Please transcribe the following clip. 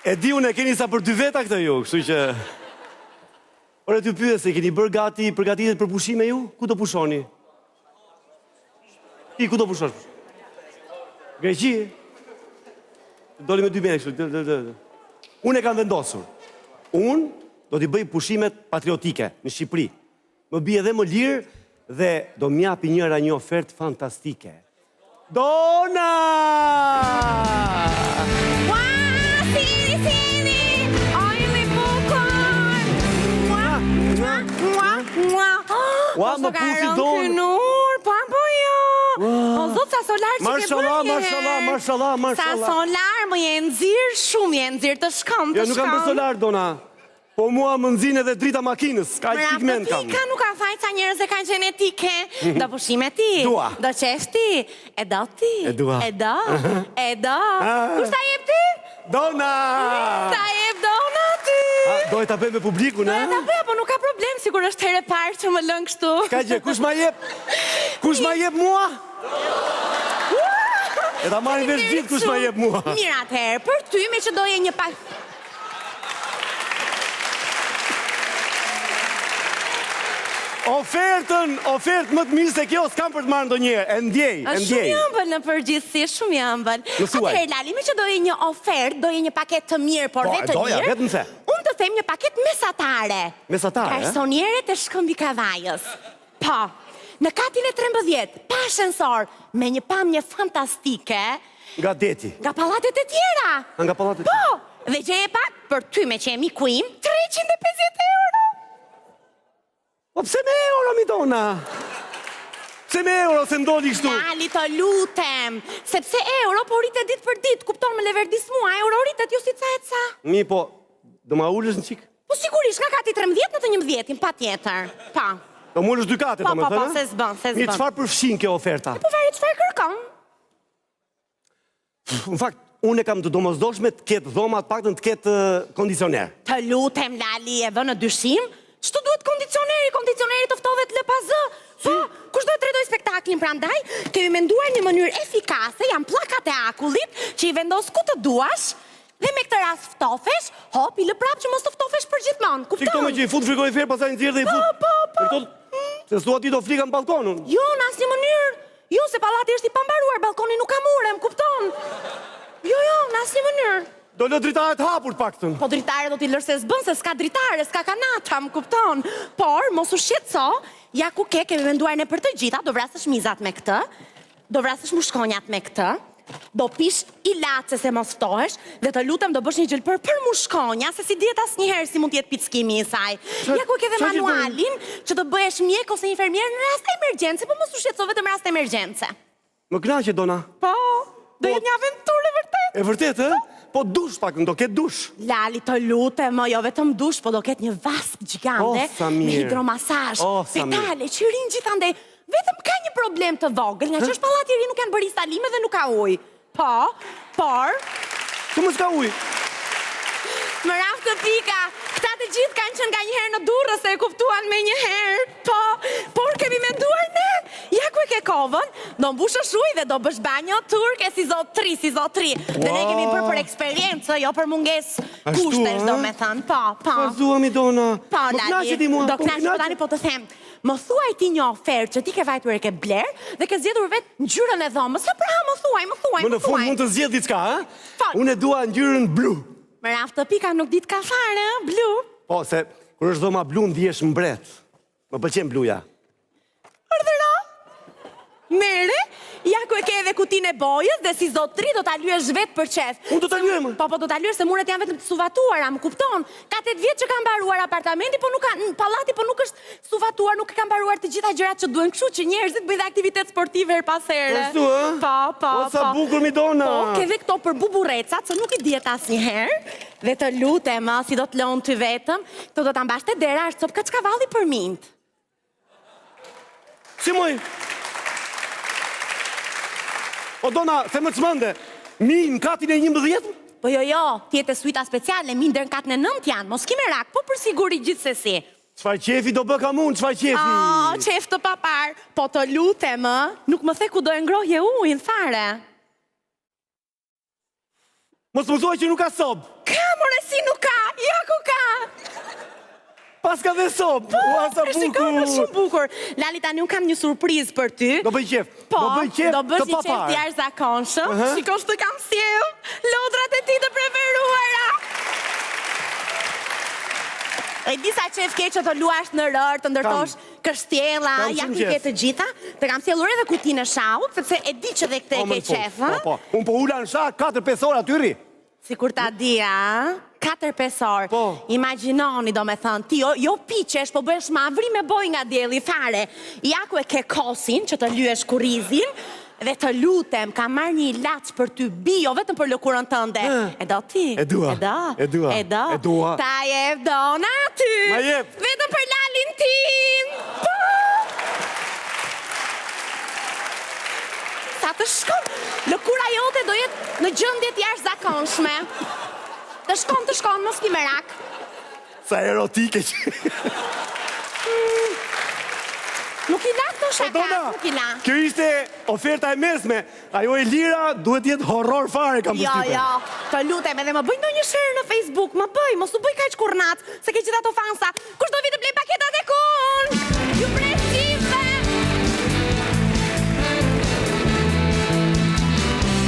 E di unë e keni sa për 2 veta këtë ju, kështu që... Ore t'ju pyet se keni bërë gati, përgatitet për pushime ju? Ku do pushoni? Ti, ku do pushosh? Greqi? Doli me 2 mene kështu. Unë e kam vendosur. Unë do t'i bëj pushimet patriotike në Shqipëri. Më bie edhe më lirë dhe do m'japi njëra një ofertë fantastike. Dona! Ua, më pusi donë. Po jo. O zot, sa solar që ke bërje. Mashallah. Sa solar më je nxirr shumë, je nxirr të shkëm. Jo, nuk kam për solar, Dona. Po mua më nxin edhe drita makinës. Ka pigment kam. Ka nuk ka fajt sa njerëz e kanë gjenetike. Do pushime ti. Dua. Do qesh ti. E do ti. E dua. E do. Kush ta jep ti? Dona! Ta jep Dona ti. Dojë ta bëj me publikun, a? Ta bëj, po nuk ka problem, sigur është herë e parë që më lën kështu. Ka gjë, kush ma jep? Kush ma jep mua? E ta marrin vesh gjithë kush ma jep mua. Mirë atëherë, për ty me që doje një pak... Ofertë më të mirë se kjo s'kam për të marrë ndonjëherë. E ndjej. Shumë jambël në përgjithësi, shumë jambël. Atëherë, Lali, me që doje një ofertë, doje një paketë të mirë, por vetë të doja, mirë. vetëm se. Unë të them një paketë mesatare. Mesatare, Garsoniere të Shkëmbi Kavajës. Po, në katin e 13, pa shensor, me një pamje fantastike. Nga deti. Nga pallatet e tjera. Nga pallatet e tjera. Po, dhe që e pak, për ty me që e miku im, 350 euro. Po pse me euro, mi Dona? Pse me euro se ndodhi kështu? Lali, të lutem, sepse euro po rritet ditë për ditë, kupton me leverdis mua, euro rritet ju si ca e ca. Mi, po, do ma ullësh në qikë? Po sigurisht, nga kati 13 në të 11, pa tjetër, pa. Do më ullësh 2 kate, do me thënë? Po, se zbën. Mi, qëfar përfshin kjo oferta? Po vari, qëfar kërkon? Në fakt, unë e kam të domosdoshme të ketë dhoma të paktën të ketë kondicioner. Të lutem, Lali, e vë në dyshim? Ç'të duhet kondicioneri të ftohet LPZ? Po, kush do të tregoj spektaklin prandaj? Kemi menduar një mënyrë efikase, janë pllakat e akullit që i vendos ku të duash dhe me këtë rast ftofesh, hop, i lë prapë që mos të ftofesh përgjithmonë. Kupton? Si këto me që i fut frikoj fer, pastaj nxjerr dhe i fut. Po. Se s'dua ti do flika në balkonun. Jo, në asnjë mënyrë. Jo, se pallati është i pambaruar, balkoni nuk ka mure, kupton? Jo, në asnjë mënyrë. Do lë dritare të hapur paktën. Po dritare do t'i lërë se s'bën, se s'ka dritare, s'ka kanata, më kupton. Por, mos u shqetëso, ja ku kemi menduar ne për të gjitha, do vrasësh mizat me këtë, do vrasësh mushkonjat me këtë, do pish ilace se mos ftohesh, dhe të lutem do bësh një gjilpër për mushkonja, se si diet asnjëherë si mund t'jetë pickimi i saj. Ja ku ke dhe manualin, që do bëhesh mjek ose infermier në rast emergjence, po mos u shqetëso vetëm rast emergjence. Më kënaqe, Dona. Po, do jetë një aventurë e vërtet. E vërtet, ë? Po dush pak, do ketë dush. Lali, të lutem, jo vetëm dush, po do ketë një vask gjigande me hidromasazh. Petale, që rinë gjithandej, vetëm ka një problem të vogël, nga që është pallati i ri nuk janë bërë instalime dhe nuk ka ujë. Po, por... Të më s'ka ujë? Më rafë të pika, këta të gjithë kanë qenë nga njëherë në Durrës se e kuptuan me njëherë. Po, por kemi menduar ne, ja ku e ke kovën, do mbushësh ujë dhe do bësh banjo turke si zotri. Dhe ne kemi bërë për eksperiencë, jo për mungesë kushtesh, do me thënë. Po. Po zuam i Dona. Po, Lali, do knaqe po tani po të them. Më thuaj ti një ofertë që ti ke vajtur e ke bler dhe ke zgjedhur vetë ngjyrën e dhomës. Sa pra, më thuaj. Më në fund mund të zgjedh diçka, ha? Unë e dua ngjyrën blu. Më raftë të pika nuk dit ka fare, blu. Po, se kur është dhoma blu, ndihesh mbret. Më pëlqen bluja. Ardhëra? Mere, ja ku e ke edhe kutin e bojës dhe si zotri do t'a lyesh vetë për qef. Unë do t'a lyem? Po, do t'a lyesh se muret janë vetëm të suvatuara, më kupton? Ka 8 vjetë që ka mbaruar apartamenti, po nuk ka, pallati po nuk është suvatuar, nuk ka mbaruar të gjitha gjërat që duhen, kështu që njerëzit bëjnë aktivitet sportive her pas here. Ashtu, ë? Po. O sa bukur mi Dona. Po, ke dhe këto për buburecat, se nuk i diet asnjëherë. Dhe të lutem, si do të lënë ty vetëm, këto do ta mbash te dera, është copë kaçkavalli për mint. Si moj? O Dona, se më çmende, mi në katin e 11? Po jo, tjetë e suita speciale, mi ndër në katin e 9 janë, mos ki merak, po për siguri gjithsesi. Çfarë qefi do bë kam unë, çfarë qefi? Qef të papar, po të lutem, nuk më the ku do e ngrohje ujin fare. Mos më thuaj që nuk ka sob. Ka more, si nuk ka, ja ku ka. Pas ka dhe sop, ua sa Shikon, është shumë bukur. bukur. Lali, tani unë kam një surprizë për ty. Do bëj qef, Po, do bëj qef do bësh të një qef papar. t'jashtëzakonshëm. Aha. Shiko të kam sjell lodrat e ti të preferuara. E disa qef ke që të luash në rër, të ndërtosh kështjella, Kam ja shumë ku i ke qef. të gjitha. Të kam sjellur edhe kutinë e shahut, sepse e di që dhe këte e ke qef, ha? Po, po. Unë po ula në shah 4-5 orë aty rri. Si kur ta di, a? 4-5 orë. Po. Imagjinoni, do me thënë, ti jo piqesh, po bëhesh ma avri me boj nga djeli fare. Ja ku e ke kosin, që të lyesh kurizin, dhe të lutem, ka marrë një ilaç për ty bio, vetëm për lëkurën tënde. E do ti? E dua, E do? e dua, E do? e dua. Ta jep dona ty. Ma jep. Vetëm për lalin tim. Po. Sa të shkon, lëkura jote do jetë në gjendje të jashtëzakonshme. Të shkon, mos ki merak. Sa erotike që... Nuk i la këto shakat, Dona, nuk i la. kjo ishte oferta e mesme. Ajo e lira duhet jetë horror fare, kam Jo, përshtypjen. jo, të lutem edhe më bëj ndonjë share në Facebook, më bëj, mos u bëj kaq kurnat, se ke gjitha ato fansa. Kush do vi të blej